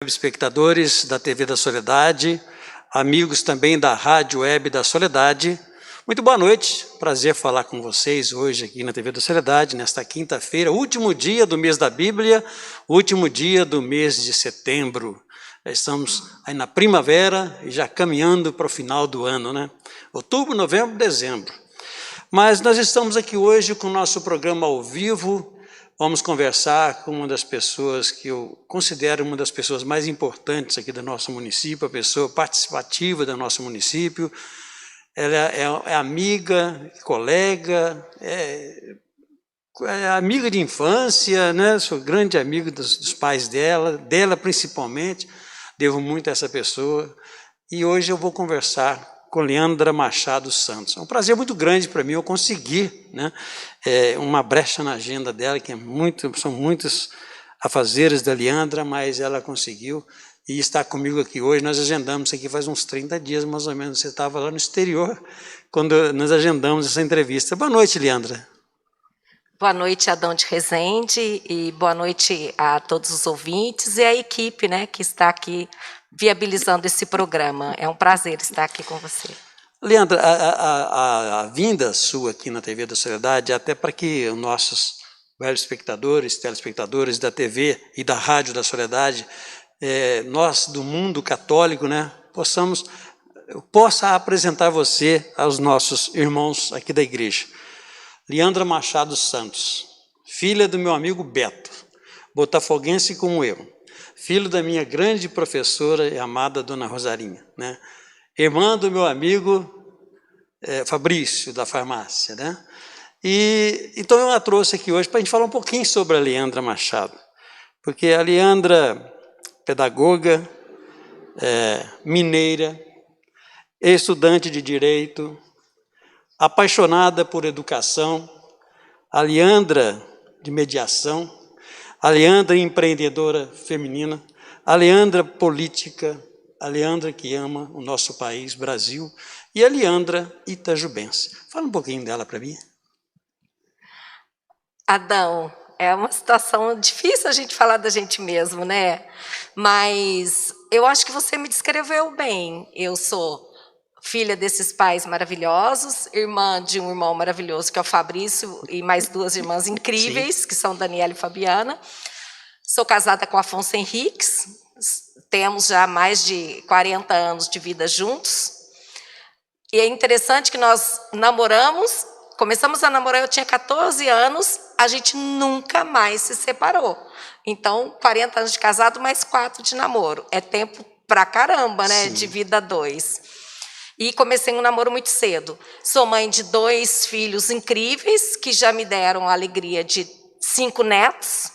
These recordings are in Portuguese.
Espectadores da TV da Soledade, amigos também da Rádio Web da Soledade, muito boa noite, prazer falar com vocês hoje aqui na TV da Soledade, nesta quinta-feira, último dia do mês da Bíblia, último dia do mês de setembro. Já estamos aí na primavera e já caminhando para o final do ano, né? Outubro, novembro, dezembro. Mas nós estamos aqui hoje com o nosso programa ao vivo. Vamos conversar com uma das pessoas que eu considero uma das pessoas mais importantes aqui do nosso município, a pessoa participativa do nosso município. Ela é amiga, colega, é amiga de infância, né? Sou grande amigo dos pais dela principalmente, devo muito a essa pessoa. E hoje eu vou conversar com Leandra Machado Santos. É um prazer muito grande para mim eu conseguir, né, uma brecha na agenda dela, que são muitos afazeres da Leandra, mas ela conseguiu e está comigo aqui hoje. Nós agendamos isso aqui faz uns 30 dias, mais ou menos. Você estava lá no exterior quando nós agendamos essa entrevista. Boa noite, Leandra. Boa noite, Adão de Rezende, e boa noite a todos os ouvintes e a equipe, né, que está aqui viabilizando esse programa. É um prazer estar aqui com você. Leandra, a vinda sua aqui na TV da Soledade, até para que os nossos velhos espectadores, telespectadores da TV e da Rádio da Soledade, nós do mundo católico, né, possa apresentar você aos nossos irmãos aqui da igreja. Leandra Machado Santos, filha do meu amigo Beto, botafoguense como eu, filho da minha grande professora e amada Dona Rosarinha, né? Irmã do meu amigo Fabrício, da farmácia, né? E então eu a trouxe aqui hoje para a gente falar um pouquinho sobre a Leandra Machado, porque a Leandra, pedagoga, mineira, estudante de direito, apaixonada por educação, a Leandra de mediação, a Leandra empreendedora feminina, a Leandra política, a Leandra que ama o nosso país, Brasil, e a Leandra itajubense. Fala um pouquinho dela para mim. Adão, é uma situação difícil a gente falar da gente mesmo, né? Mas eu acho que você me descreveu bem. Eu sou filha desses pais maravilhosos, irmã de um irmão maravilhoso, que é o Fabrício, e mais duas irmãs incríveis, sim, que são Daniela e Fabiana. Sou casada com Afonso Henriques, temos já mais de 40 anos de vida juntos. E é interessante que nós começamos a namorar, eu tinha 14 anos, a gente nunca mais se separou. Então, 40 anos de casado, mais 4 de namoro. É tempo pra caramba, né? Sim. De vida 2. E comecei um namoro muito cedo. Sou mãe de 2 filhos incríveis, que já me deram a alegria de 5 netos.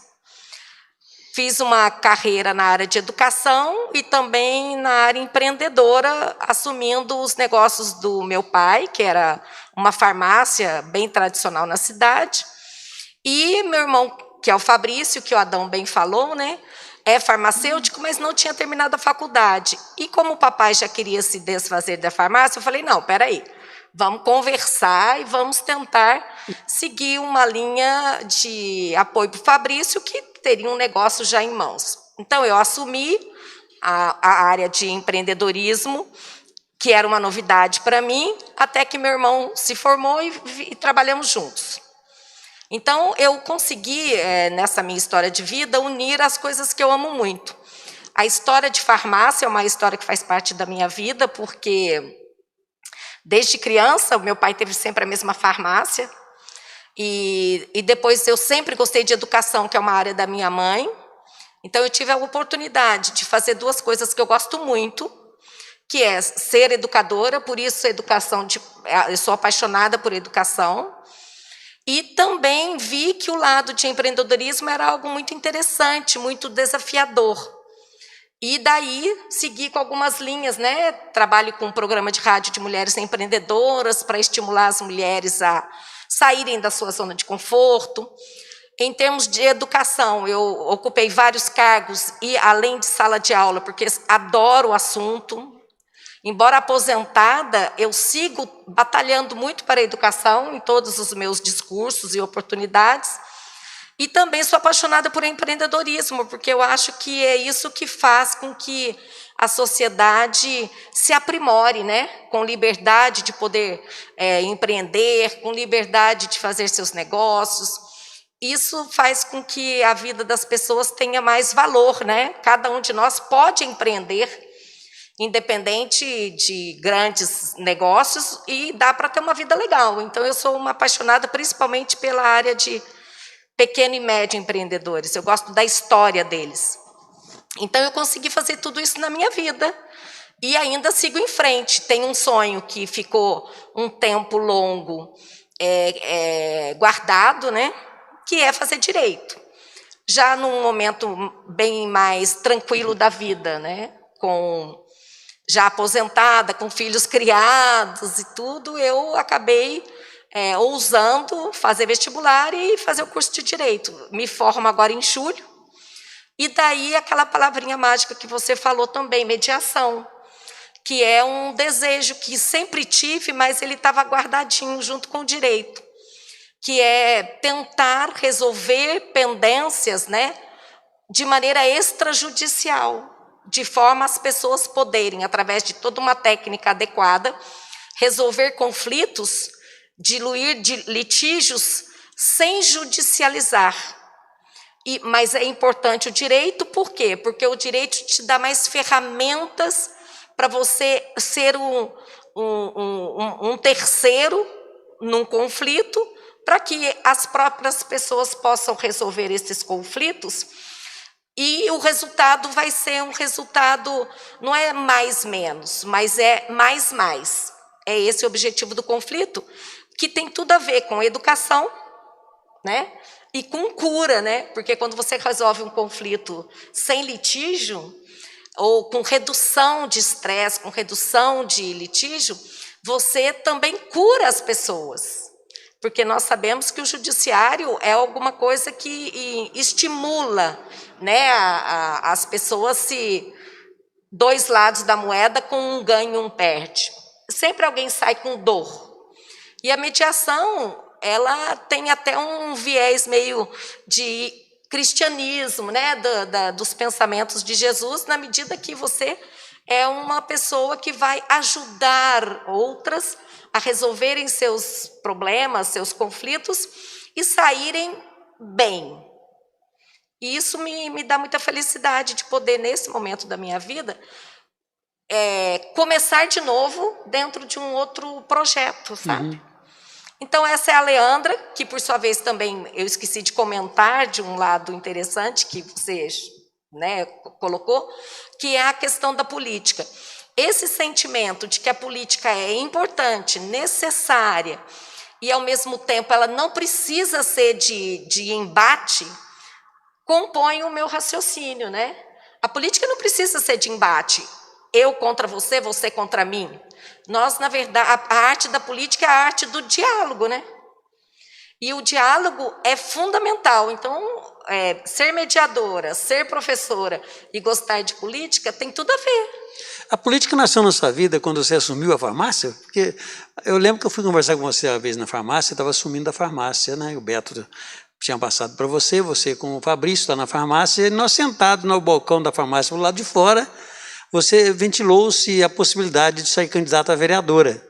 Fiz uma carreira na área de educação e também na área empreendedora, assumindo os negócios do meu pai, que era uma farmácia bem tradicional na cidade. E meu irmão, que é o Fabrício, que o Adão bem falou, né? É farmacêutico, mas não tinha terminado a faculdade. E como o papai já queria se desfazer da farmácia, eu falei, não, peraí, vamos conversar e vamos tentar seguir uma linha de apoio para o Fabrício, que teria um negócio já em mãos. Então, eu assumi a área de empreendedorismo, que era uma novidade para mim, até que meu irmão se formou e trabalhamos juntos. Então, eu consegui, nessa minha história de vida, unir as coisas que eu amo muito. A história de farmácia é uma história que faz parte da minha vida, porque desde criança, o meu pai teve sempre a mesma farmácia, e depois eu sempre gostei de educação, que é uma área da minha mãe. Então, eu tive a oportunidade de fazer 2 coisas que eu gosto muito, que é ser educadora, por isso eu sou apaixonada por educação, e também vi que o lado de empreendedorismo era algo muito interessante, muito desafiador. E daí segui com algumas linhas, né? Trabalho com um programa de rádio de mulheres empreendedoras para estimular as mulheres a saírem da sua zona de conforto. Em termos de educação, eu ocupei vários cargos, e além de sala de aula, porque adoro o assunto. Embora aposentada, eu sigo batalhando muito para a educação em todos os meus discursos e oportunidades. E também sou apaixonada por empreendedorismo, porque eu acho que é isso que faz com que a sociedade se aprimore, né? Com liberdade de poder empreender, com liberdade de fazer seus negócios. Isso faz com que a vida das pessoas tenha mais valor, né? Cada um de nós pode empreender, independente de grandes negócios, e dá para ter uma vida legal. Então, eu sou uma apaixonada principalmente pela área de pequeno e médio empreendedores. Eu gosto da história deles. Então, eu consegui fazer tudo isso na minha vida e ainda sigo em frente. Tenho um sonho que ficou um tempo longo guardado, né? Que é fazer direito. Já num momento bem mais tranquilo da vida, né? Já aposentada, com filhos criados e tudo, eu acabei ousando fazer vestibular e fazer o curso de Direito. Me formo agora em julho. E daí aquela palavrinha mágica que você falou também, mediação, que é um desejo que sempre tive, mas ele estava guardadinho junto com o direito, que é tentar resolver pendências, né, de maneira extrajudicial, de forma as pessoas poderem, através de toda uma técnica adequada, resolver conflitos, diluir de litígios sem judicializar. Mas é importante o direito, por quê? Porque o direito te dá mais ferramentas para você ser um terceiro num conflito, para que as próprias pessoas possam resolver esses conflitos. E o resultado vai ser um resultado, não é mais-menos, mas é mais-mais. É esse o objetivo do conflito, que tem tudo a ver com educação, né? E com cura, né? Porque quando você resolve um conflito sem litígio, ou com redução de estresse, com redução de litígio, você também cura as pessoas. Porque nós sabemos que o judiciário é alguma coisa que estimula, né, as pessoas dois lados da moeda, com um ganho e um perde. Sempre alguém sai com dor. E a mediação, ela tem até um viés meio de cristianismo, né, dos pensamentos de Jesus, na medida que você é uma pessoa que vai ajudar outras a resolverem seus problemas, seus conflitos e saírem bem. E isso me dá muita felicidade de poder, nesse momento da minha vida, começar de novo dentro de um outro projeto, sabe? Então, essa é a Leandra, que, por sua vez, também eu esqueci de comentar de um lado interessante que você, né, colocou, que é a questão da política. Esse sentimento de que a política é importante, necessária, e, ao mesmo tempo, ela não precisa ser de embate, compõe o meu raciocínio, né? A política não precisa ser de embate. Eu contra você, você contra mim. Nós, na verdade, a arte da política é a arte do diálogo, né? E o diálogo é fundamental. Então, ser mediadora, ser professora e gostar de política tem tudo a ver. A política nasceu na sua vida quando você assumiu a farmácia? Porque eu lembro que eu fui conversar com você uma vez na farmácia, estava assumindo a farmácia, né? O Beto tinha passado para você com o Fabrício, está na farmácia, e nós sentados no balcão da farmácia, do lado de fora, você ventilou-se a possibilidade de sair candidata a vereadora.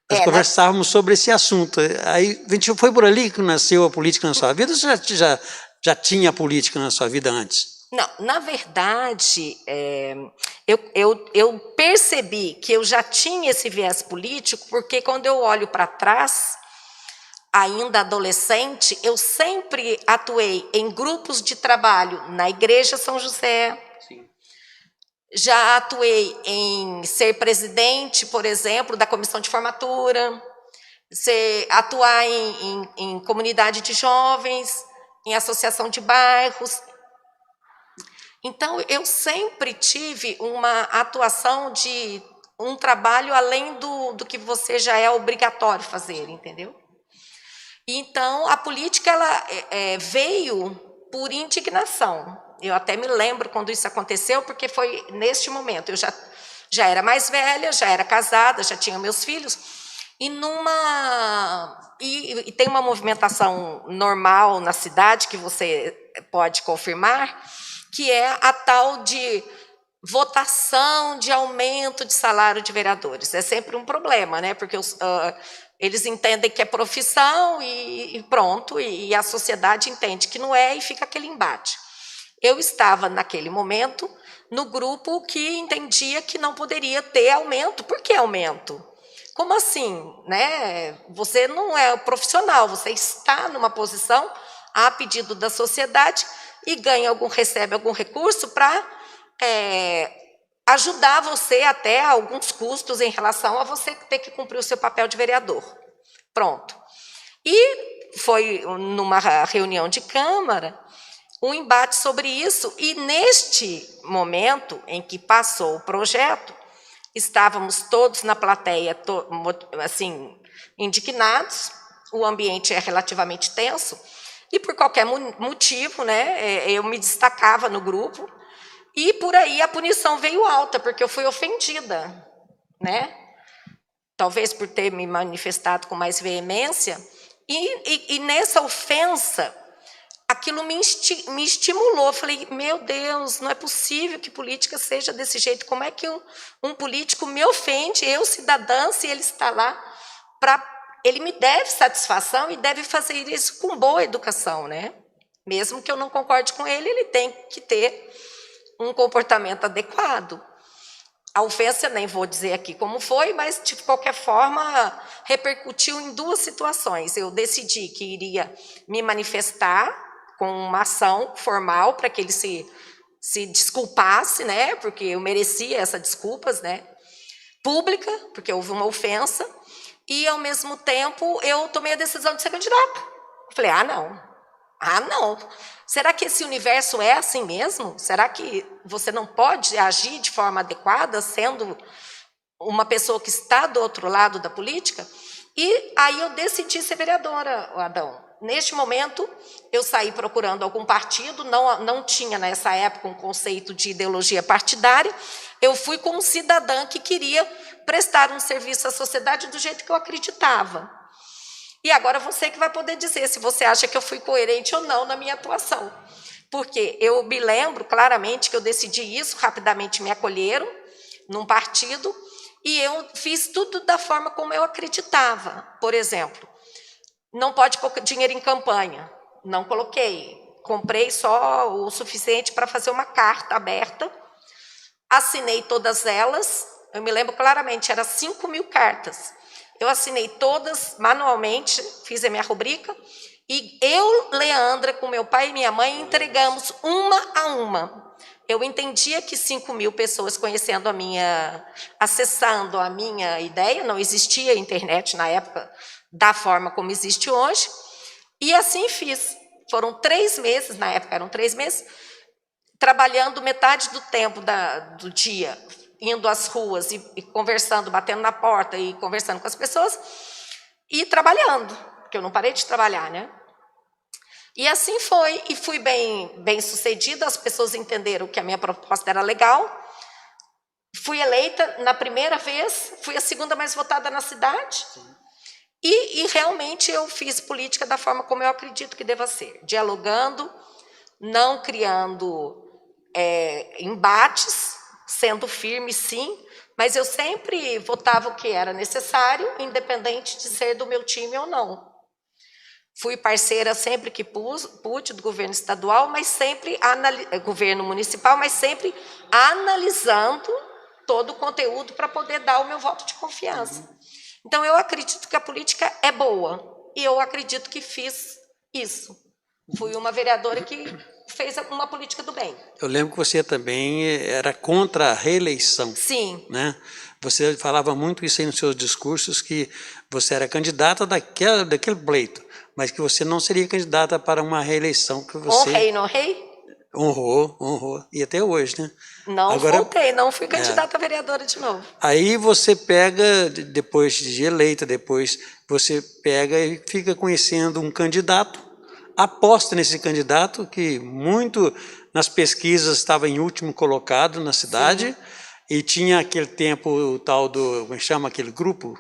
Nós conversávamos sobre esse assunto. Aí, foi por ali que nasceu a política na sua vida, ou você já tinha política na sua vida antes? Não, na verdade, eu percebi que eu já tinha esse viés político, porque quando eu olho para trás, ainda adolescente, eu sempre atuei em grupos de trabalho na Igreja São José. Sim. Já atuei em ser presidente, por exemplo, da comissão de formatura, atuar em comunidade de jovens, em associação de bairros. Então, eu sempre tive uma atuação de um trabalho além do que você já é obrigatório fazer, entendeu? Então, a política ela veio por indignação. Eu até me lembro quando isso aconteceu, porque foi neste momento. Eu já era mais velha, já era casada, já tinha meus filhos. E tem uma movimentação normal na cidade, que você pode confirmar, que é a tal de votação de aumento de salário de vereadores. É sempre um problema, né? Porque eles entendem que é profissão e pronto, e a sociedade entende que não é, e fica aquele embate. Eu estava, naquele momento, no grupo que entendia que não poderia ter aumento. Por que aumento? Como assim? Né? Você não é profissional, você está numa posição a pedido da sociedade e recebe algum recurso para ajudar você até a alguns custos em relação a você ter que cumprir o seu papel de vereador. Pronto. E foi numa reunião de Câmara um embate sobre isso, e neste momento em que passou o projeto, estávamos todos na plateia, assim, indignados, o ambiente é relativamente tenso, e por qualquer motivo, né, eu me destacava no grupo, e por aí a punição veio alta, porque eu fui ofendida, né? Talvez por ter me manifestado com mais veemência, e nessa ofensa, aquilo me estimulou. Eu falei, meu Deus, não é possível que política seja desse jeito. Como é que um político me ofende, eu cidadã, se ele está lá ele me deve satisfação e deve fazer isso com boa educação, né? Mesmo que eu não concorde com ele, ele tem que ter um comportamento adequado. A ofensa, nem vou dizer aqui como foi, mas, de qualquer forma, repercutiu em duas situações. Eu decidi que iria me manifestar com uma ação formal para que ele se desculpasse, né? Porque eu merecia essas desculpas, né? Pública, porque houve uma ofensa, e, ao mesmo tempo, eu tomei a decisão de ser candidata. Eu falei, não. Será que esse universo é assim mesmo? Será que você não pode agir de forma adequada, sendo uma pessoa que está do outro lado da política? E aí eu decidi ser vereadora, Adão. Neste momento, eu saí procurando algum partido, não tinha nessa época um conceito de ideologia partidária, eu fui como um cidadã que queria prestar um serviço à sociedade do jeito que eu acreditava. E agora você que vai poder dizer se você acha que eu fui coerente ou não na minha atuação. Porque eu me lembro claramente que eu decidi isso, rapidamente me acolheram num partido, e eu fiz tudo da forma como eu acreditava. Por exemplo, não pode pôr dinheiro em campanha. Não coloquei. Comprei só o suficiente para fazer uma carta aberta. Assinei todas elas. Eu me lembro claramente, eram 5.000 cartas. Eu assinei todas manualmente, fiz a minha rubrica. E eu, Leandra, com meu pai e minha mãe, entregamos uma a uma. Eu entendia que 5.000 pessoas conhecendo acessando a minha ideia, não existia internet na época da forma como existe hoje, e assim fiz. Foram 3 meses, na época eram 3 meses, trabalhando metade do tempo do dia, indo às ruas e conversando, batendo na porta e conversando com as pessoas, e trabalhando, porque eu não parei de trabalhar, né? E assim foi, e fui bem sucedida, as pessoas entenderam que a minha proposta era legal. Fui eleita na primeira vez, fui a segunda mais votada na cidade, e realmente eu fiz política da forma como eu acredito que deva ser, dialogando, não criando embates, sendo firme, sim, mas eu sempre votava o que era necessário, independente de ser do meu time ou não. Fui parceira sempre que pude do governo estadual, mas sempre governo municipal, mas sempre analisando todo o conteúdo para poder dar o meu voto de confiança. Então, eu acredito que a política é boa, e eu acredito que fiz isso. Fui uma vereadora que fez uma política do bem. Eu lembro que você também era contra a reeleição. Sim. Né? Você falava muito isso aí nos seus discursos, que você era candidata daquele pleito, mas que você não seria candidata para uma reeleição. Que você honrei, não honrei? Honrou. E até hoje, né? Não voltei, não fui candidata a vereadora de novo. Aí você pega, depois de eleita, depois você pega e fica conhecendo um candidato, aposta nesse candidato, que muito nas pesquisas estava em último colocado na cidade. Sim. E tinha aquele tempo o tal do, como chama aquele grupo?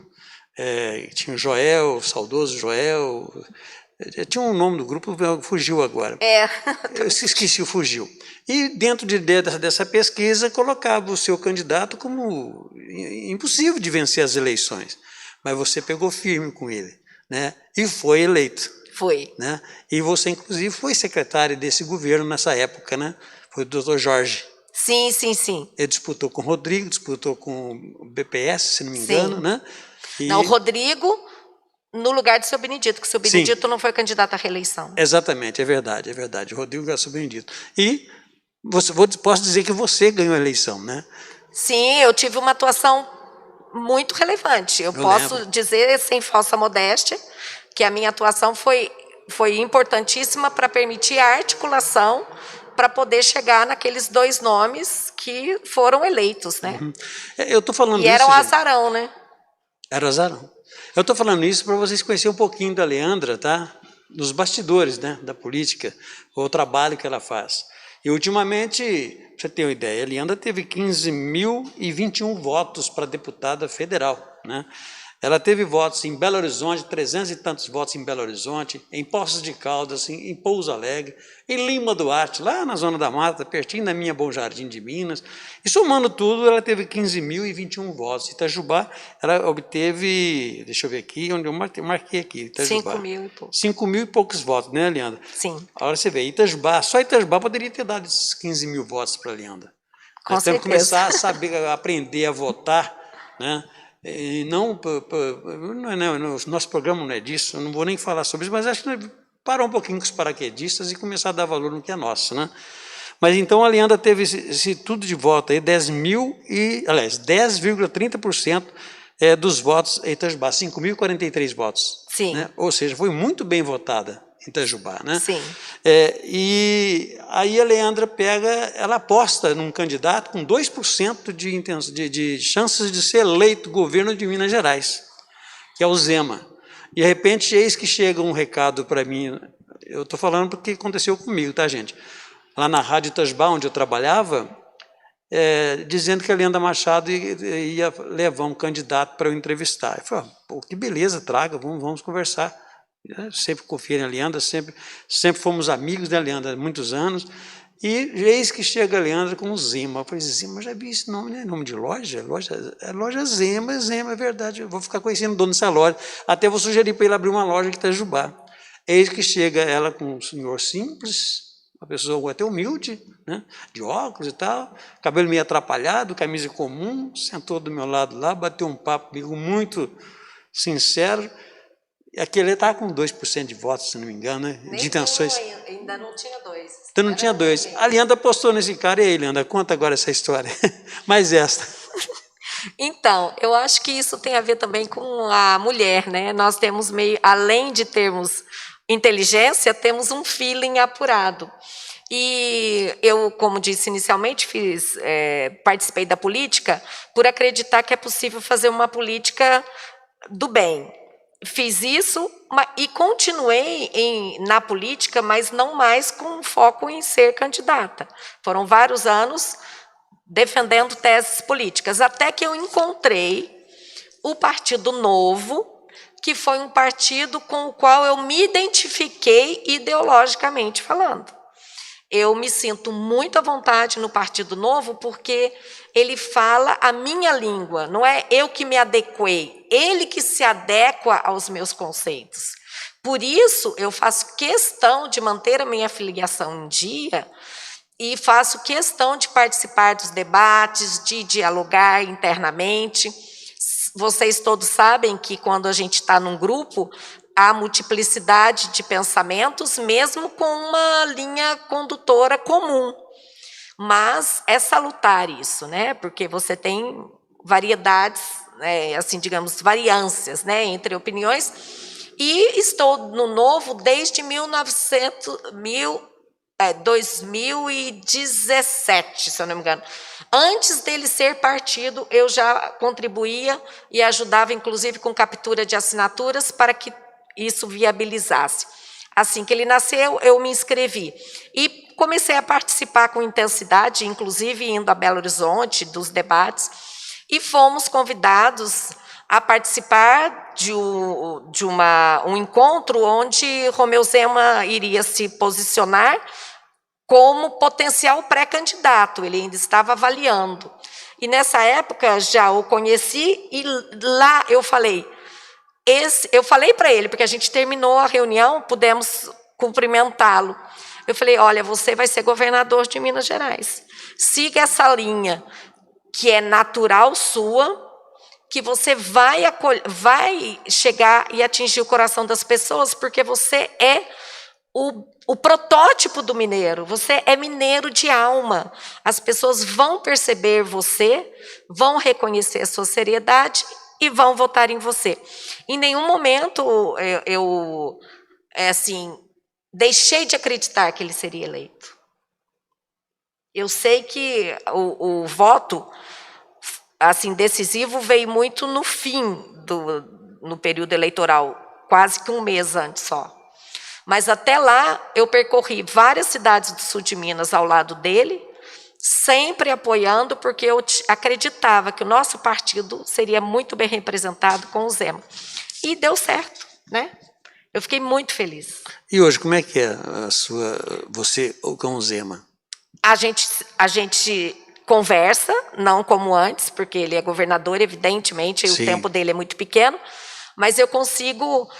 tinha o Joel, o saudoso Joel, tinha um nome do grupo, fugiu agora. Eu esqueci, fugiu. E dentro dessa pesquisa colocava o seu candidato como impossível de vencer as eleições. Mas você pegou firme com ele, né? E foi eleito. Foi. Né? E você, inclusive, foi secretário desse governo nessa época, né? Foi o doutor Jorge. Sim, sim, sim. Ele disputou com o Rodrigo, disputou com o BPS, se não me engano, sim. né? Não, o Rodrigo no lugar do seu Benedito, que o seu Benedito não foi candidato à reeleição. Exatamente, é verdade. O Rodrigo era o seu Benedito. E posso dizer que você ganhou a eleição, né? Sim, eu tive uma atuação muito relevante. Eu posso dizer, sem falsa modéstia, que a minha atuação foi importantíssima para permitir a articulação para poder chegar naqueles 2 nomes que foram eleitos, né? Eu estou falando isso. E era um azarão, né? Era azarão. Eu estou falando isso para vocês conhecerem um pouquinho da Leandra, tá? Nos bastidores, né, da política, o trabalho que ela faz. E ultimamente, para você ter uma ideia, a Leandra teve 15.021 votos para deputada federal, né? Ela teve votos em Belo Horizonte, 300 e tantos votos em Belo Horizonte, em Poços de Caldas, em Pouso Alegre, em Lima Duarte, lá na Zona da Mata, pertinho da minha Bom Jardim de Minas. E somando tudo, ela teve 15.021 votos. Itajubá, ela obteve, deixa eu ver aqui, onde eu marquei aqui, Itajubá. 5.000 e poucos. 5.000 e poucos votos, né, Leandra? Sim. Agora você vê, Itajubá, só Itajubá poderia ter dado esses 15.000 votos para a Leandra. Nós temos que começar a saber, a aprender a votar, né? E não, nosso programa não é disso, eu não vou nem falar sobre isso, mas acho que parar um pouquinho com os paraquedistas e começar a dar valor no que é nosso, né? Mas então a Leandra teve esse tudo de voto aí, 10,30% dos votos em Itajubá, 5.043 votos. Sim. Né? Ou seja, foi muito bem votada em Itajubá, né? Sim. E aí a Leandra ela aposta num candidato com 2% de chances de ser eleito governo de Minas Gerais, que é o Zema. E de repente, eis que chega um recado para mim, eu estou falando porque aconteceu comigo, tá, gente? Lá na Rádio Itajubá, onde eu trabalhava, dizendo que a Leandra Machado ia levar um candidato para eu entrevistar. Eu falei, pô, que beleza, traga, vamos conversar. Eu sempre confiei na Leandra, sempre fomos amigos da Leandra há muitos anos, e eis que chega a Leandra com o Zema. Eu falei, Zema, já vi esse nome, né? Nome de loja? Loja Zema, é verdade, eu vou ficar conhecendo o dono dessa loja, até vou sugerir para ele abrir uma loja que está em Itajubá. Eis que chega ela com um senhor simples, uma pessoa até humilde, né? De óculos e tal, cabelo meio atrapalhado, camisa comum, sentou do meu lado lá, bateu um papo comigo muito sincero. Aquele estava com 2% de votos, se não me engano, né? De intenções. Ainda não tinha 2. Então não tinha 2. A Leandra apostou nesse cara. E aí, Leandra, conta agora essa história. Mais esta. Então, eu acho que isso tem a ver também com a mulher, né? Nós temos além de termos inteligência, temos um feeling apurado. E eu, como disse inicialmente, participei da política por acreditar que é possível fazer uma política do bem. Fiz isso e continuei na política, mas não mais com foco em ser candidata. Foram vários anos defendendo teses políticas, até que eu encontrei o Partido Novo, que foi um partido com o qual eu me identifiquei ideologicamente falando. Eu me sinto muito à vontade no Partido Novo porque ele fala a minha língua, não é eu que me adequei, ele que se adequa aos meus conceitos. Por isso, eu faço questão de manter a minha filiação em dia e faço questão de participar dos debates, de dialogar internamente. Vocês todos sabem que quando a gente está num grupo, há multiplicidade de pensamentos, mesmo com uma linha condutora comum. Mas é salutar isso, né? Porque você tem variedades, assim, digamos, variâncias, né, entre opiniões. E estou no Novo desde 2017, se eu não me engano. Antes dele ser partido, eu já contribuía e ajudava, inclusive, com captura de assinaturas para que isso viabilizasse. Assim que ele nasceu, eu me inscrevi. E comecei a participar com intensidade, inclusive indo a Belo Horizonte, dos debates, e fomos convidados a participar de um encontro onde Romeu Zema iria se posicionar como potencial pré-candidato, ele ainda estava avaliando. E nessa época já o conheci e lá eu falei para ele, porque a gente terminou a reunião, pudemos cumprimentá-lo. Eu falei, olha, você vai ser governador de Minas Gerais. Siga essa linha que é natural sua, que você vai chegar e atingir o coração das pessoas, porque você é o protótipo do mineiro, você é mineiro de alma. As pessoas vão perceber você, vão reconhecer a sua seriedade e vão votar em você. Em nenhum momento eu deixei de acreditar que ele seria eleito. Eu sei que o voto assim, decisivo veio muito no fim no período eleitoral, quase que um mês antes só. Mas até lá eu percorri várias cidades do sul de Minas ao lado dele, sempre apoiando, porque eu acreditava que o nosso partido seria muito bem representado com o Zema. E deu certo, né? Eu fiquei muito feliz. E hoje, como é que é você com o Zema? A gente conversa, não como antes, porque ele é governador, evidentemente, e o tempo dele é muito pequeno, mas eu consigo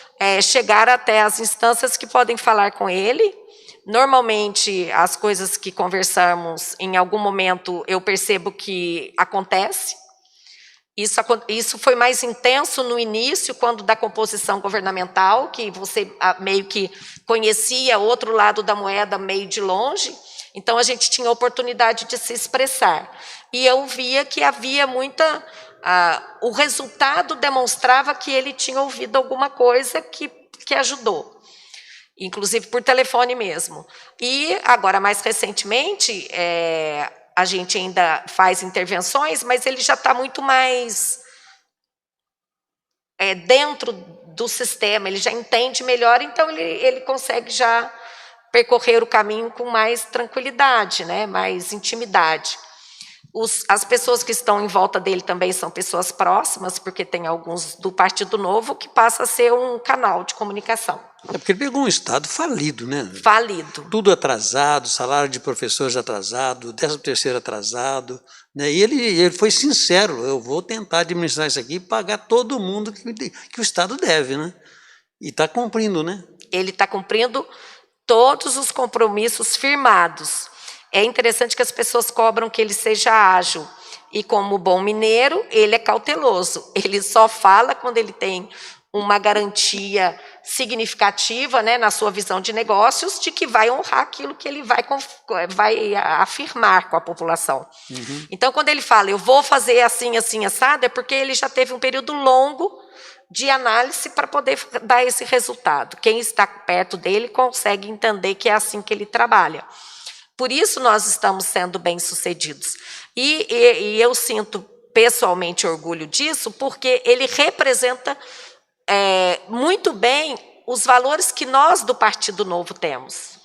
chegar até as instâncias que podem falar com ele. Normalmente, as coisas que conversamos, em algum momento, eu percebo que acontece. Isso foi mais intenso no início, quando da composição governamental, que você meio que conhecia outro lado da moeda meio de longe. Então, a gente tinha a oportunidade de se expressar. E eu via que havia muita... o resultado demonstrava que ele tinha ouvido alguma coisa que ajudou. Inclusive por telefone mesmo. E, agora, mais recentemente, a gente ainda faz intervenções, mas ele já está muito mais dentro do sistema, ele já entende melhor, então ele consegue já percorrer o caminho com mais tranquilidade, né? Mais intimidade. As pessoas que estão em volta dele também são pessoas próximas, porque tem alguns do Partido Novo que passa a ser um canal de comunicação. É porque ele pegou um estado falido, né? Falido. Tudo atrasado, salário de professores atrasado, 13º atrasado, né? E ele foi sincero, eu vou tentar administrar isso aqui e pagar todo mundo que o Estado deve, né? E está cumprindo, né? Ele está cumprindo todos os compromissos firmados. É interessante que as pessoas cobram que ele seja ágil. E como bom mineiro, ele é cauteloso. Ele só fala quando ele tem uma garantia significativa, né, na sua visão de negócios, de que vai honrar aquilo que ele vai afirmar com a população. Uhum. Então, quando ele fala, eu vou fazer assim, assim, assado, é porque ele já teve um período longo de análise para poder dar esse resultado. Quem está perto dele consegue entender que é assim que ele trabalha. Por isso nós estamos sendo bem-sucedidos. E eu sinto pessoalmente orgulho disso, porque ele representa muito bem os valores que nós do Partido Novo temos.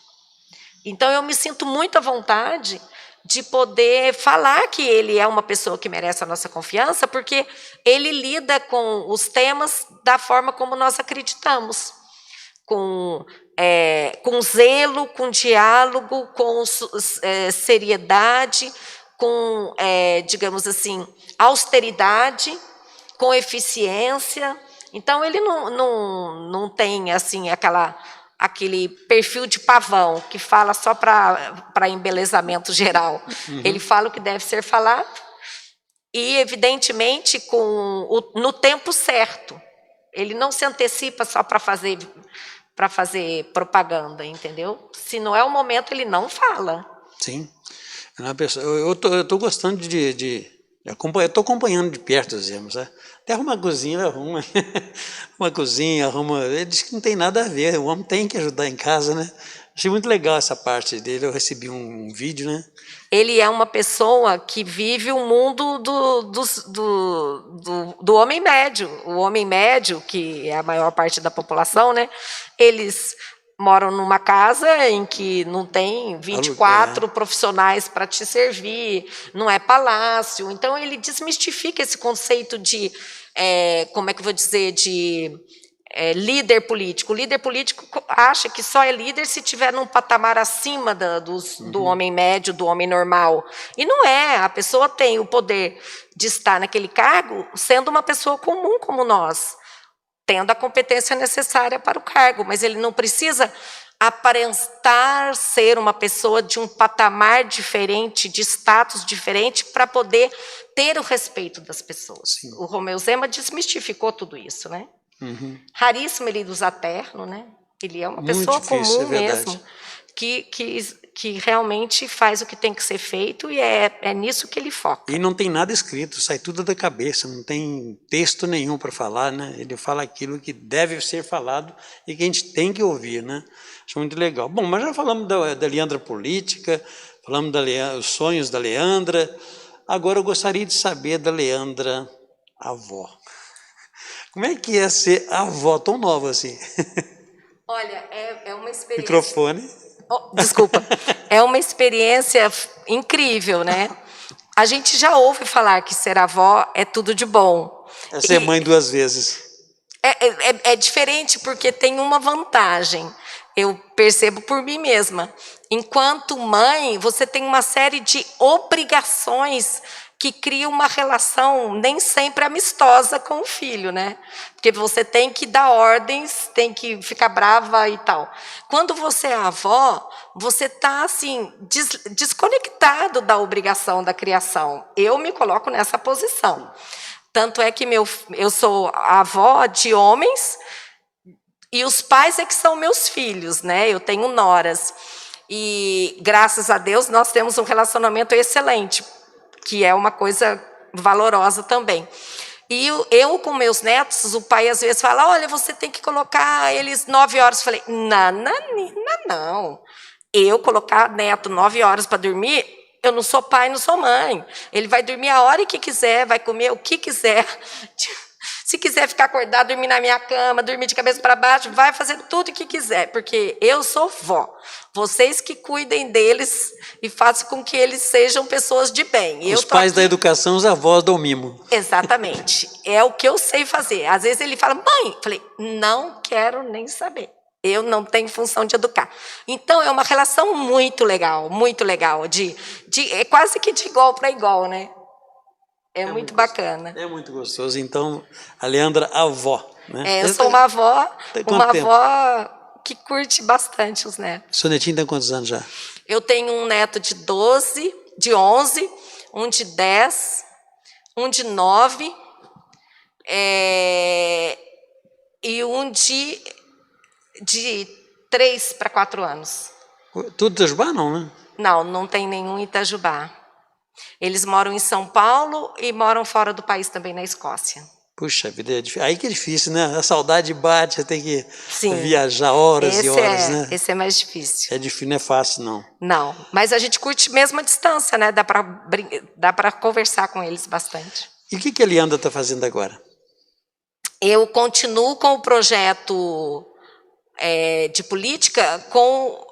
Então eu me sinto muito à vontade de poder falar que ele é uma pessoa que merece a nossa confiança, porque ele lida com os temas da forma como nós acreditamos, com zelo, com diálogo, com seriedade, com, digamos assim, austeridade, com eficiência. Então, ele não tem assim, aquele perfil de pavão, que fala só para embelezamento geral. Uhum. Ele fala o que deve ser falado e, evidentemente, no tempo certo. Ele não se antecipa só para fazer propaganda, entendeu? Se não é o momento, ele não fala. Sim. Eu estou gostando eu estou acompanhando de perto os Zema, sabe? Até arruma a cozinha, ele arruma. Uma cozinha, arruma. Ele diz que não tem nada a ver, o homem tem que ajudar em casa, né? Achei muito legal essa parte dele, eu recebi um vídeo, né? Ele é uma pessoa que vive o mundo do homem médio. O homem médio, que é a maior parte da população, né? Eles moram numa casa em que não tem 24 É. profissionais para te servir, não é palácio. Então, ele desmistifica esse conceito de, como é que eu vou dizer, de líder político. O líder político acha que só é líder se estiver num patamar acima do homem médio, do homem normal. E não é. A pessoa tem o poder de estar naquele cargo sendo uma pessoa comum como nós, tendo a competência necessária para o cargo, mas ele não precisa aparentar ser uma pessoa de um patamar diferente, de status diferente, para poder ter o respeito das pessoas. Sim. O Romeu Zema desmistificou tudo isso, né? Raríssimo ele usar terno, né? Ele é uma Muito pessoa difícil, comum é verdade. mesmo, que realmente faz o que tem que ser feito e é nisso que ele foca. E não tem nada escrito, sai tudo da cabeça, não tem texto nenhum para falar, né? Ele fala aquilo que deve ser falado e que a gente tem que ouvir, né? Acho muito legal. Bom, mas já falamos da Leandra política, falamos dos sonhos da Leandra. Agora eu gostaria de saber da Leandra avó. Como é que é ser avó tão nova assim? Olha, é uma experiência... Microfone. Oh, desculpa. É uma experiência incrível, né? A gente já ouve falar que ser avó é tudo de bom. É ser mãe 2 vezes. É diferente porque tem uma vantagem. Eu percebo por mim mesma. Enquanto mãe, você tem uma série de obrigações que criam uma relação nem sempre amistosa com o filho, né? Porque você tem que dar ordens, tem que ficar brava e tal. Quando você é avó, você está assim desconectado da obrigação da criação. Eu me coloco nessa posição. Tanto é que eu sou avó de homens e os pais é que são meus filhos, né? Eu tenho noras. E, graças a Deus, nós temos um relacionamento excelente, que é uma coisa valorosa também. E eu com meus netos, o pai às vezes fala, olha, você tem que colocar eles 9 horas. Eu falei, não. Eu colocar neto 9 horas para dormir, eu não sou pai, não sou mãe. Ele vai dormir a hora que quiser, vai comer o que quiser. Se quiser ficar acordado, dormir na minha cama, dormir de cabeça para baixo, vai fazer tudo o que quiser, porque eu sou vó. Vocês que cuidem deles e façam com que eles sejam pessoas de bem. Os pais da educação, os avós do mimo. Exatamente. É o que eu sei fazer. Às vezes ele fala, mãe, eu falei, não quero nem saber. Eu não tenho função de educar. Então, é uma relação muito legal, é quase que de igual para igual, né? É muito bacana. É muito gostoso. Então, a Leandra, avó. Né? Eu sou uma avó que curte bastante os netos. Seu netinho tem quantos anos já? Eu tenho um neto de 12, de 11, um de 10, um de 9, e um de 3 para 4 anos. Tudo de Itajubá, não, né? Não tem nenhum em Itajubá. Eles moram em São Paulo e moram fora do país também, na Escócia. Puxa vida, aí que é difícil, né? A saudade bate, você tem que viajar horas e horas, né? Esse é mais difícil. É difícil, não é fácil, não. Não, mas a gente curte mesmo a distância, né? Dá para conversar com eles bastante. E o que a Leandra está fazendo agora? Eu continuo com o projeto de política com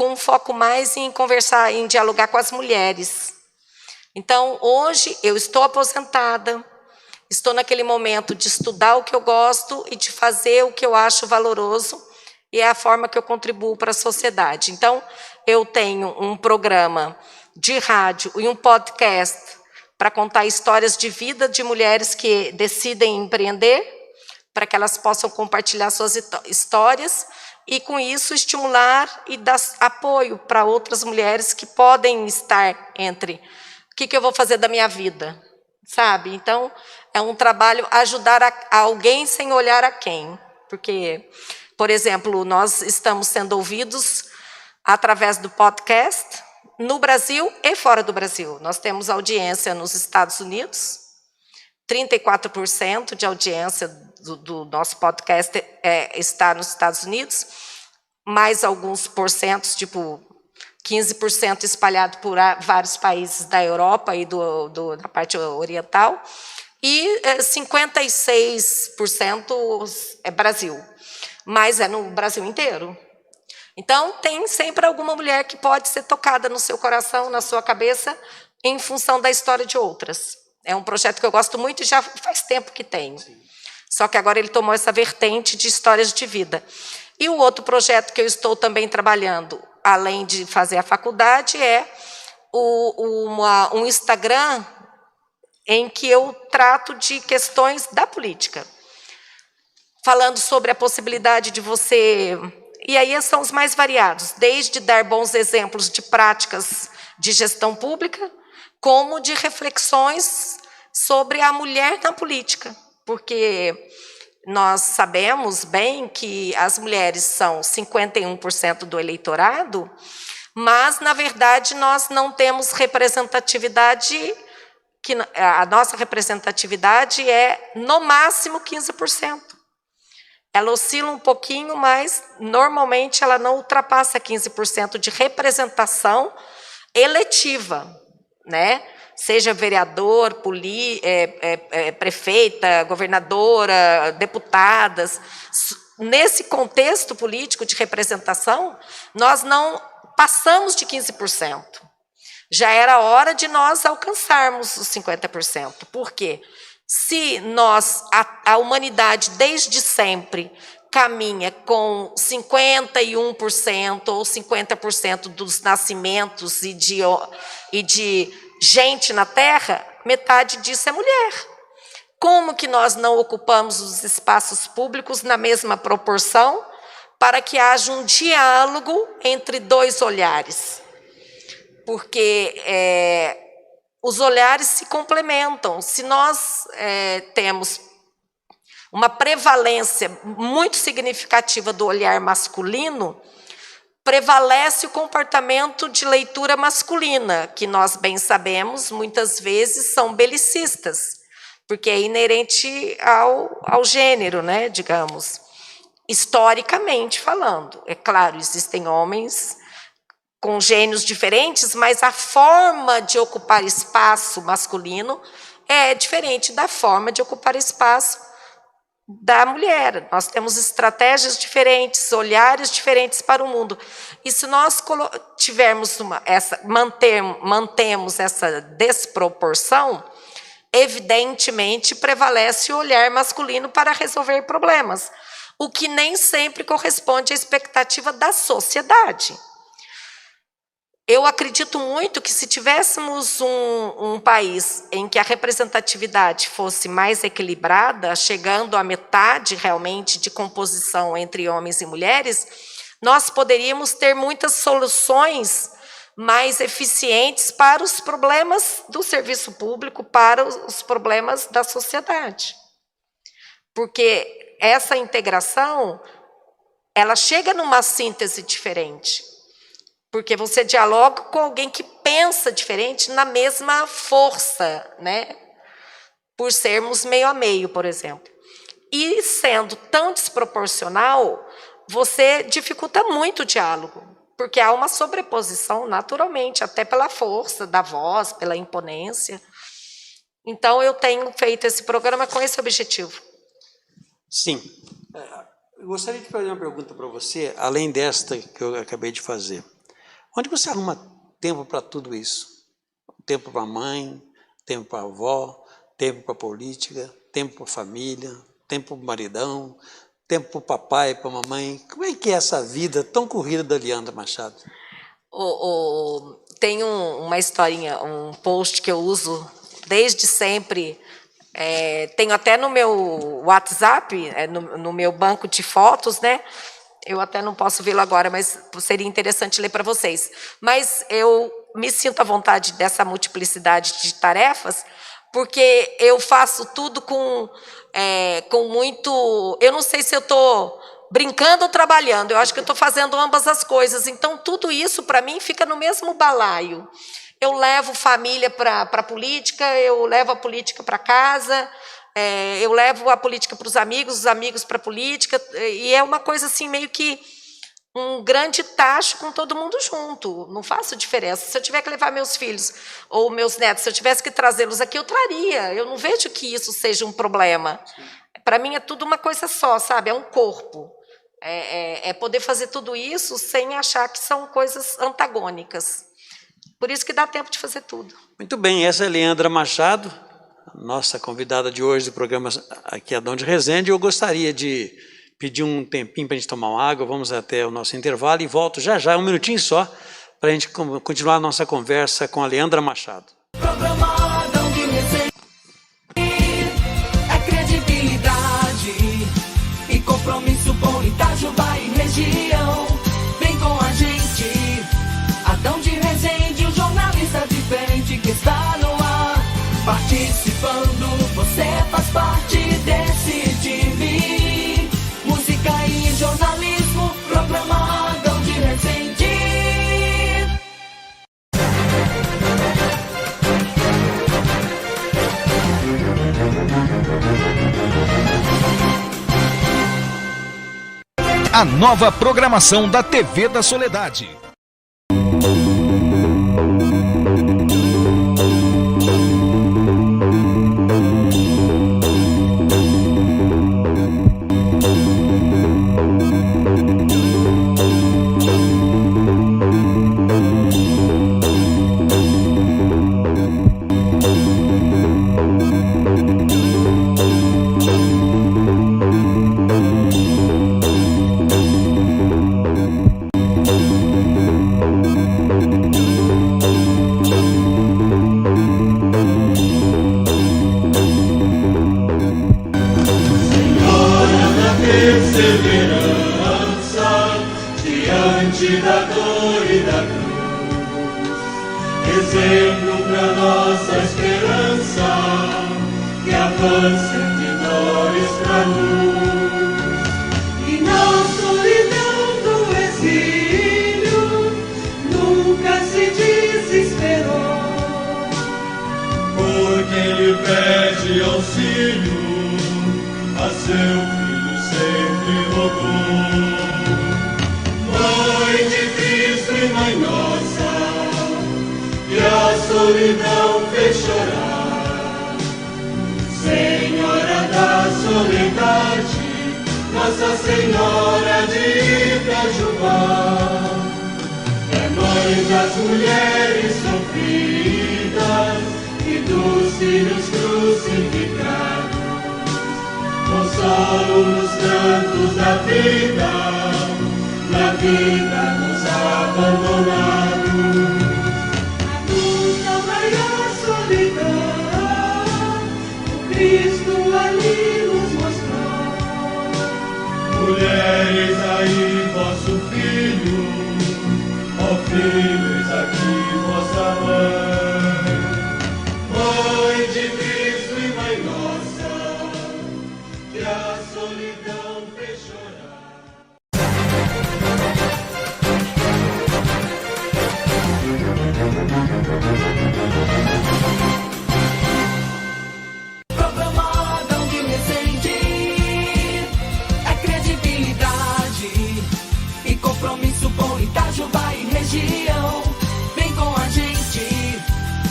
um foco mais em conversar, em dialogar com as mulheres. Então, hoje, eu estou aposentada, estou naquele momento de estudar o que eu gosto e de fazer o que eu acho valoroso, e é a forma que eu contribuo para a sociedade. Então, eu tenho um programa de rádio e um podcast para contar histórias de vida de mulheres que decidem empreender, para que elas possam compartilhar suas histórias e, com isso, estimular e dar apoio para outras mulheres que podem estar entre o que eu vou fazer da minha vida, sabe? Então, é um trabalho ajudar a alguém sem olhar a quem. Porque, por exemplo, nós estamos sendo ouvidos através do podcast no Brasil e fora do Brasil. Nós temos audiência nos Estados Unidos, 34% de audiência do nosso podcast está nos Estados Unidos, mais alguns porcentos, tipo 15% espalhado por vários países da Europa e da parte oriental, e 56% é Brasil, mas é no Brasil inteiro. Então, tem sempre alguma mulher que pode ser tocada no seu coração, na sua cabeça, em função da história de outras. É um projeto que eu gosto muito e já faz tempo que tenho. Só que agora ele tomou essa vertente de histórias de vida. E o outro projeto que eu estou também trabalhando, além de fazer a faculdade, é um Instagram em que eu trato de questões da política. Falando sobre a possibilidade de você... E aí são os mais variados, desde dar bons exemplos de práticas de gestão pública, como de reflexões sobre a mulher na política. Porque nós sabemos bem que as mulheres são 51% do eleitorado, mas, na verdade, nós não temos representatividade, que a nossa representatividade é, no máximo, 15%. Ela oscila um pouquinho, mas, normalmente, ela não ultrapassa 15% de representação eletiva, né? Seja vereador, prefeita, governadora, deputadas. Nesse contexto político de representação, nós não passamos de 15%. Já era hora de nós alcançarmos os 50%. Por quê? Se a humanidade, desde sempre, caminha com 51% ou 50% dos nascimentos e de gente na Terra, metade disso é mulher. Como que nós não ocupamos os espaços públicos na mesma proporção para que haja um diálogo entre dois olhares? Porque os olhares se complementam. Se nós temos uma prevalência muito significativa do olhar masculino, prevalece o comportamento de leitura masculina, que nós bem sabemos, muitas vezes são belicistas, porque é inerente ao gênero, né, digamos, historicamente falando. É claro, existem homens com gênios diferentes, mas a forma de ocupar espaço masculino é diferente da forma de ocupar espaço da mulher. Nós temos estratégias diferentes, olhares diferentes para o mundo. E se nós tivermos mantemos essa desproporção, evidentemente prevalece o olhar masculino para resolver problemas, o que nem sempre corresponde à expectativa da sociedade. Eu acredito muito que se tivéssemos um país em que a representatividade fosse mais equilibrada, chegando à metade realmente de composição entre homens e mulheres, nós poderíamos ter muitas soluções mais eficientes para os problemas do serviço público, para os problemas da sociedade. Porque essa integração, ela chega numa síntese diferente. Porque você dialoga com alguém que pensa diferente na mesma força, né? Por sermos meio a meio, por exemplo. E sendo tão desproporcional, você dificulta muito o diálogo, porque há uma sobreposição naturalmente, até pela força da voz, pela imponência. Então, eu tenho feito esse programa com esse objetivo. Sim. Eu gostaria de fazer uma pergunta para você, além desta que eu acabei de fazer. Onde você arruma tempo para tudo isso? Tempo para a mãe, tempo para a avó, tempo para a política, tempo para a família, tempo para o maridão, tempo para o papai, para a mamãe. Como é que é essa vida tão corrida da Leandra Machado? Tem uma historinha, um post que eu uso desde sempre. Tenho até no meu WhatsApp, no meu banco de fotos, né? Eu até não posso vê-lo agora, mas seria interessante ler para vocês. Mas eu me sinto à vontade dessa multiplicidade de tarefas, porque eu faço tudo com muito... Eu não sei se eu estou brincando ou trabalhando, eu acho que eu estou fazendo ambas as coisas. Então, tudo isso, para mim, fica no mesmo balaio. Eu levo família para a política, eu levo a política para casa... eu levo a política para os amigos para a política, e é uma coisa assim, meio que um grande tacho com todo mundo junto. Não faço diferença. Se eu tiver que levar meus filhos ou meus netos, se eu tivesse que trazê-los aqui, eu traria. Eu não vejo que isso seja um problema. Para mim é tudo uma coisa só, sabe? É um corpo. É poder fazer tudo isso sem achar que são coisas antagônicas. Por isso que dá tempo de fazer tudo. Muito bem, essa é a Leandra Machado, nossa convidada de hoje do programa aqui Adão de Resende. Eu gostaria de pedir um tempinho para a gente tomar uma água, vamos até o nosso intervalo e volto já, um minutinho só, para a gente continuar a nossa conversa com a Leandra Machado. Programa Adão de Resende é credibilidade e compromisso com Itajubá e região. Vem com a gente, Adão de Resende, o jornalista diferente que está no ar. Participando, você faz parte desse time. Música e jornalismo, programa Adão de Resende. A nova programação da TV da Soledade. Nossa Senhora de Itajubá é mãe das mulheres sofridas e dos filhos crucificados. Consolo nos cantos da vida, na vida nos abandonados. A luz da maior solidão, o Cristo ali nos mostrou. Mulheres, aí vosso filho, ó filhos, aqui vossa mãe. Mãe de Cristo e Mãe nossa, que a solidão fez chorar. Programa Adão de Resende é credibilidade e compromisso com Itajubá e região. Vem com a gente,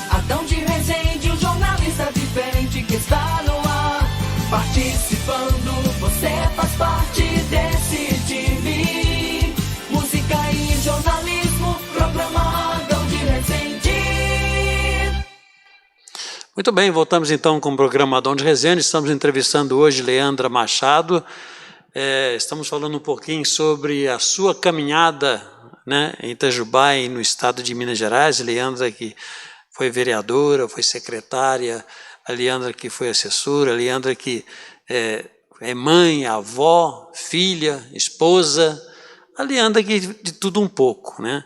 Adão de Resende, o jornalista diferente que está no ar. Participando, você faz parte desse time. Música e jornalismo, programa Adão de Resende. Muito bem, voltamos então com o programa Adão de Resende. Estamos entrevistando hoje Leandra Machado. Estamos falando um pouquinho sobre a sua caminhada, né, em Itajubá e no estado de Minas Gerais. Leandra que foi vereadora, foi secretária, a Leandra que foi assessora, a Leandra que é mãe, avó, filha, esposa, a Leandra que de tudo um pouco, né?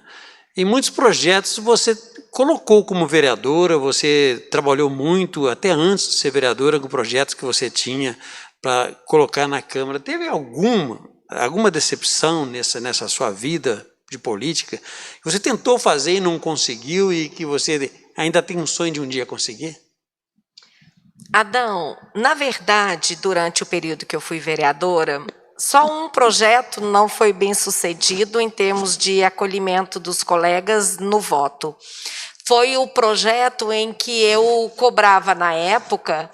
Em muitos projetos você colocou como vereadora, você trabalhou muito, até antes de ser vereadora, com projetos que você tinha para colocar na Câmara. Teve alguma decepção nessa sua vida de política que você tentou fazer e não conseguiu e que você ainda tem um sonho de um dia conseguir? Adão, na verdade, durante o período que eu fui vereadora, só um projeto não foi bem sucedido em termos de acolhimento dos colegas no voto. Foi o projeto em que eu cobrava, na época,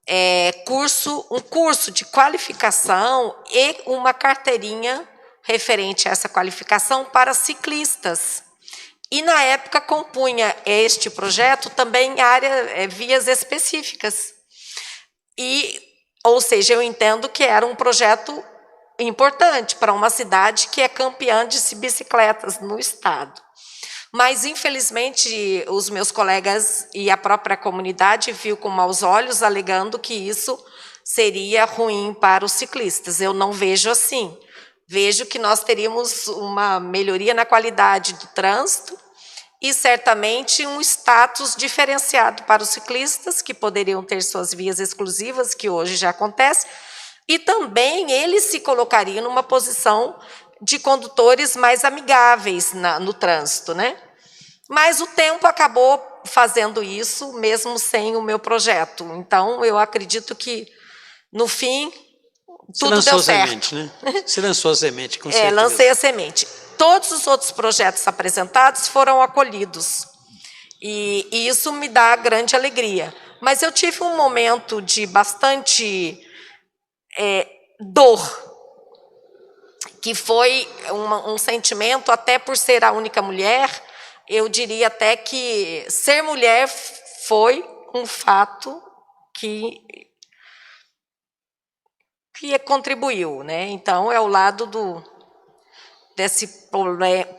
um curso de qualificação e uma carteirinha referente a essa qualificação para ciclistas. E, na época, compunha este projeto também vias específicas. Ou seja, eu entendo que era um projeto importante para uma cidade que é campeã de bicicletas no estado. Mas, infelizmente, os meus colegas e a própria comunidade viu com maus olhos, alegando que isso seria ruim para os ciclistas. Eu não vejo assim. Vejo que nós teríamos uma melhoria na qualidade do trânsito e, certamente, um status diferenciado para os ciclistas, que poderiam ter suas vias exclusivas, que hoje já acontece, e também eles se colocariam numa posição de condutores mais amigáveis no trânsito, né? Mas o tempo acabou fazendo isso, mesmo sem o meu projeto. Então, eu acredito que, no fim, tudo deu certo. Semente, né? Você lançou a semente, com certeza. Lancei a semente. Todos os outros projetos apresentados foram acolhidos. E isso me dá grande alegria. Mas eu tive um momento de bastante dor, que foi um sentimento, até por ser a única mulher, eu diria até que ser mulher foi um fato que contribuiu, né? Então, é o lado desse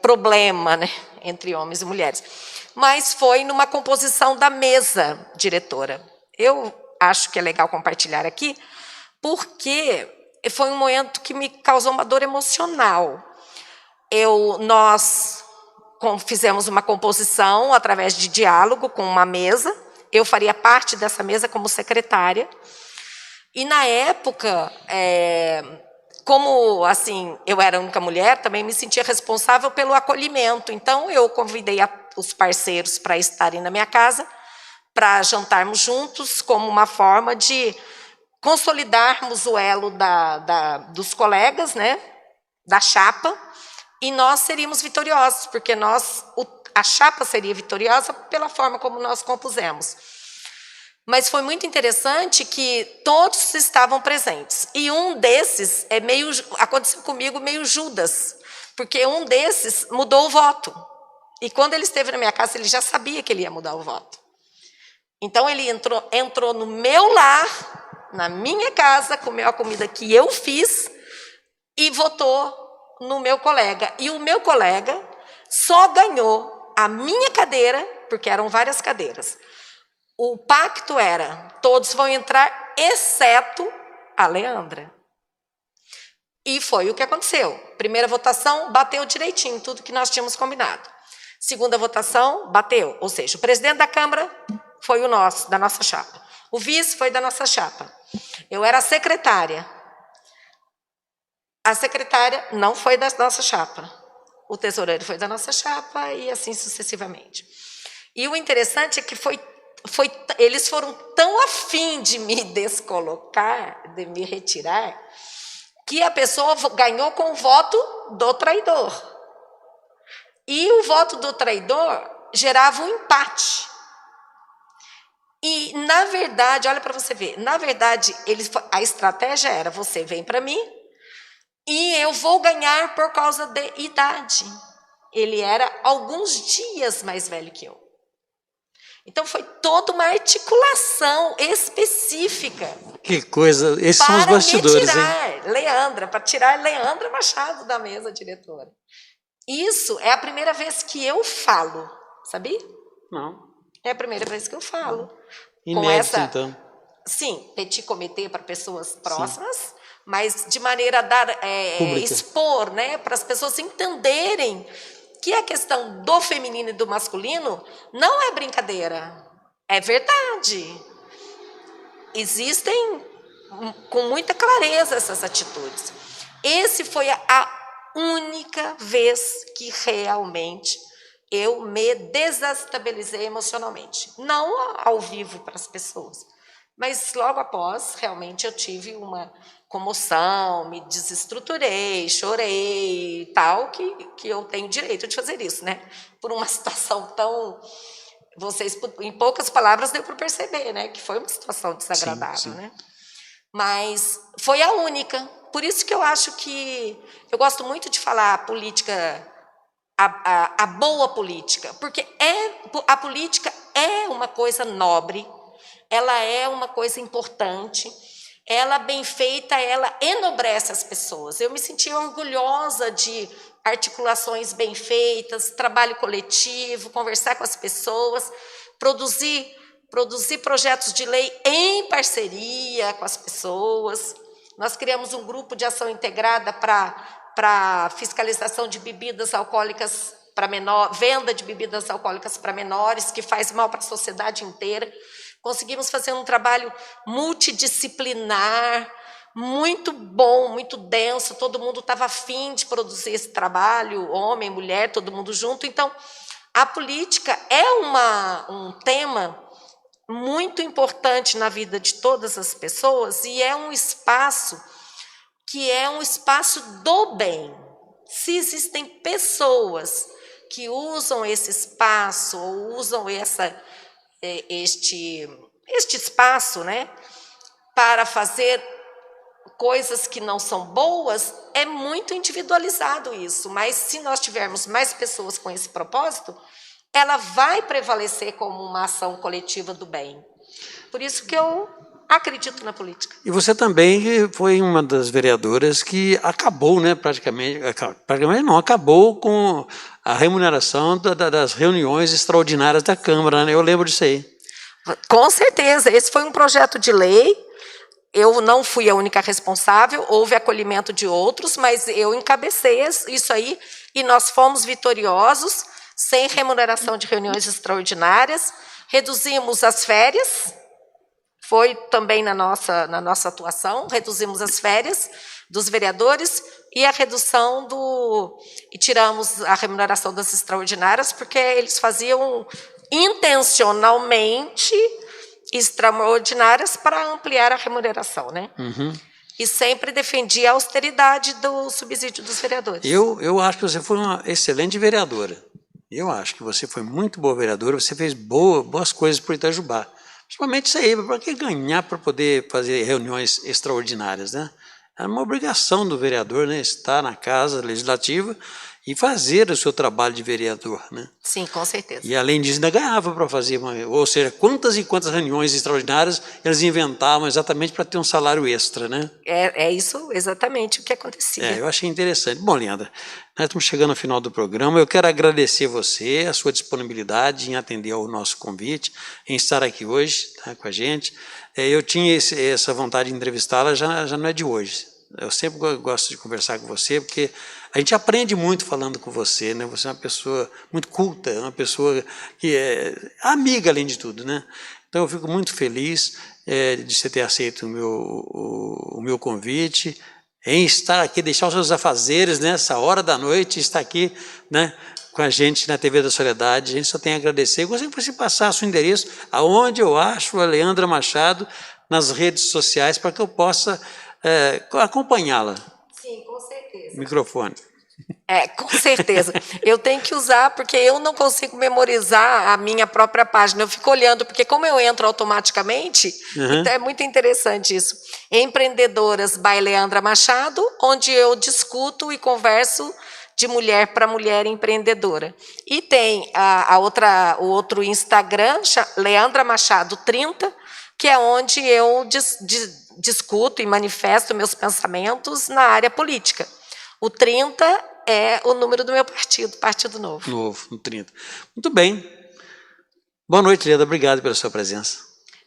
problema, né, entre homens e mulheres. Mas foi numa composição da mesa diretora. Eu acho que é legal compartilhar aqui, porque foi um momento que me causou uma dor emocional. Nós fizemos uma composição através de diálogo com uma mesa. Eu faria parte dessa mesa como secretária. E, na época, como assim, eu era a única mulher, também me sentia responsável pelo acolhimento. Então, eu convidei os parceiros para estarem na minha casa, para jantarmos juntos, como uma forma de consolidarmos o elo dos colegas, né, da chapa, e nós seríamos vitoriosos, porque a chapa seria vitoriosa pela forma como nós compusemos. Mas foi muito interessante que todos estavam presentes. E um desses aconteceu comigo meio Judas, porque um desses mudou o voto. E quando ele esteve na minha casa, ele já sabia que ele ia mudar o voto. Então, ele entrou no meu lar, na minha casa, comeu a comida que eu fiz e votou no meu colega. E o meu colega só ganhou a minha cadeira, porque eram várias cadeiras. O pacto era, todos vão entrar, exceto a Leandra. E foi o que aconteceu. Primeira votação, bateu direitinho tudo que nós tínhamos combinado. Segunda votação, bateu. Ou seja, o presidente da Câmara foi da nossa chapa. O vice foi da nossa chapa. Eu era a secretária. A secretária não foi da nossa chapa. O tesoureiro foi da nossa chapa e assim sucessivamente. E o interessante é que eles foram tão afim de me descolocar, de me retirar, que a pessoa ganhou com o voto do traidor. E o voto do traidor gerava um empate. E, na verdade, olha para você ver, na verdade, a estratégia era, você vem para mim e eu vou ganhar por causa de idade. Ele era alguns dias mais velho que eu. Então, foi toda uma articulação específica. Que coisa, esses são os bastidores, para tirar Leandra Machado da mesa diretora. Isso é a primeira vez que eu falo, sabia? Não. É a primeira vez que eu falo. Inédito, então. Sim, petit comité para pessoas próximas, sim, mas de maneira a dar, expor, né, para as pessoas entenderem que a questão do feminino e do masculino não é brincadeira, é verdade. Existem com muita clareza essas atitudes. Esse foi a única vez que realmente eu me desestabilizei emocionalmente. Não ao vivo para as pessoas, mas logo após, realmente, eu tive uma comoção, me desestruturei, chorei e tal, que eu tenho direito de fazer isso, né? Por uma situação tão vocês, em poucas palavras, deu para perceber, né, que foi uma situação desagradável, Sim. né? Mas foi a única. Por isso que eu acho que eu gosto muito de falar a política, a boa política, porque a política é uma coisa nobre, ela é uma coisa importante, ela bem feita, ela enobrece as pessoas. Eu me sentia orgulhosa de articulações bem feitas, trabalho coletivo, conversar com as pessoas, produzir projetos de lei em parceria com as pessoas. Nós criamos um grupo de ação integrada para fiscalização de bebidas alcoólicas para menores, venda de bebidas alcoólicas para menores, que faz mal para a sociedade inteira. Conseguimos fazer um trabalho multidisciplinar, muito bom, muito denso, todo mundo estava afim de produzir esse trabalho, homem, mulher, todo mundo junto. Então, a política é um tema muito importante na vida de todas as pessoas e é um espaço que é um espaço do bem. Se existem pessoas que usam esse espaço ou usam este espaço, né, para fazer coisas que não são boas, é muito individualizado isso, mas se nós tivermos mais pessoas com esse propósito, ela vai prevalecer como uma ação coletiva do bem. Por isso que eu acredito na política. E você também foi uma das vereadoras que acabou, né, praticamente não, acabou com a remuneração das reuniões extraordinárias da Câmara, né? Eu lembro disso aí. Com certeza, esse foi um projeto de lei. Eu não fui a única responsável, houve acolhimento de outros, mas eu encabecei isso aí e nós fomos vitoriosos, sem remuneração de reuniões extraordinárias, reduzimos as férias, foi também na nossa atuação, reduzimos as férias dos vereadores e a redução e tiramos a remuneração das extraordinárias, porque eles faziam intencionalmente extraordinárias para ampliar a remuneração, né? Uhum. E sempre defendia a austeridade do subsídio dos vereadores. Eu acho que você foi uma excelente vereadora. Eu acho que você foi muito boa vereadora, você fez boas coisas por Itajubá. Principalmente isso aí, para que ganhar para poder fazer reuniões extraordinárias, né? Era uma obrigação do vereador, né, estar na Casa Legislativa e fazer o seu trabalho de vereador, né? Sim, com certeza. E além disso ainda ganhava para fazer, ou seja, quantas e quantas reuniões extraordinárias eles inventavam exatamente para ter um salário extra, né? É isso exatamente o que acontecia. Eu achei interessante. Bom, Leandra, nós estamos chegando ao final do programa. Eu quero agradecer você, a sua disponibilidade em atender ao nosso convite, em estar aqui hoje, tá, com a gente. Eu tinha essa vontade de entrevistá-la, já não é de hoje. Eu sempre gosto de conversar com você, porque a gente aprende muito falando com você, né? Você é uma pessoa muito culta, uma pessoa que é amiga, além de tudo, né? Então, eu fico muito feliz de você ter aceito o meu convite, em estar aqui, deixar os seus afazeres nessa hora da noite, estar aqui, né, com a gente na TV da Soledade. A gente só tem a agradecer. Eu gostaria que você passasse o endereço aonde eu acho a Leandra Machado nas redes sociais para que eu possa acompanhá-la. Sim, com certeza. Microfone. Com certeza. Eu tenho que usar, porque eu não consigo memorizar a minha própria página. Eu fico olhando, porque como eu entro automaticamente, então é muito interessante isso. Empreendedoras by Leandra Machado, onde eu discuto e converso de mulher para mulher empreendedora. E tem o outro Instagram, Leandra Machado 30, que é onde eu discuto e manifesto meus pensamentos na área política. O 30 é o número do meu partido, Partido Novo. Novo, no 30. Muito bem. Boa noite, Leandra. Obrigado pela sua presença.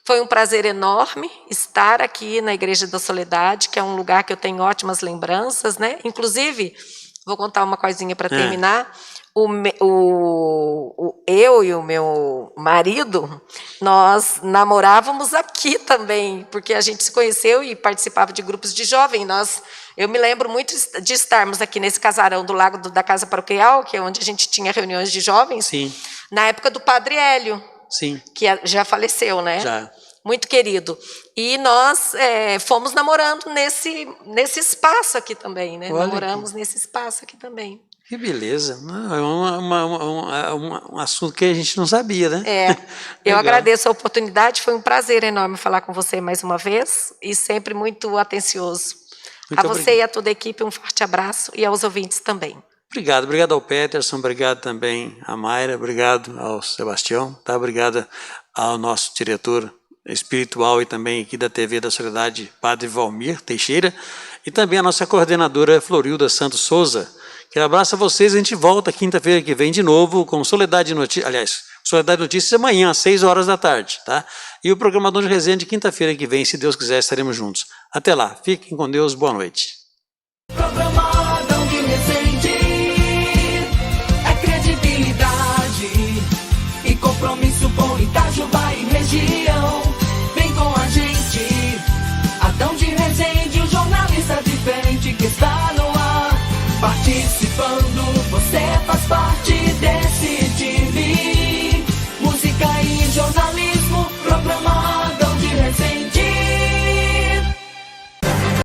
Foi um prazer enorme estar aqui na Igreja da Soledade, que é um lugar que eu tenho ótimas lembranças, né? Inclusive, vou contar uma coisinha para terminar. Eu e o meu marido, nós namorávamos aqui também, porque a gente se conheceu e participava de grupos de jovens. Eu me lembro muito de estarmos aqui nesse casarão do lado da Casa Paroquial, que é onde a gente tinha reuniões de jovens, Sim. Na época do Padre Hélio, Sim. Que já faleceu, né? Já. Muito querido. E nós fomos namorando nesse espaço aqui também, né? Olha Namoramos nesse espaço aqui também. Que beleza. É um assunto que a gente não sabia, né? Eu Legal. agradeço a oportunidade, foi um prazer enorme falar com você mais uma vez e sempre muito atencioso. Muito A você e a toda a equipe, um forte abraço e aos ouvintes também. Obrigado ao Peterson, obrigado também à Mayra, obrigado ao Sebastião, tá? Obrigado ao nosso diretor espiritual e também aqui da TV da Soledade, Padre Valmir Teixeira, e também a nossa coordenadora Florilda Santos Souza. Que abraço a vocês, a gente volta quinta-feira que vem de novo com Soledade Notícias, aliás, Soledade Notícias amanhã às 6 horas da tarde, tá? E o programador de resenha de quinta-feira que vem, se Deus quiser, estaremos juntos. Até lá, fiquem com Deus, boa noite.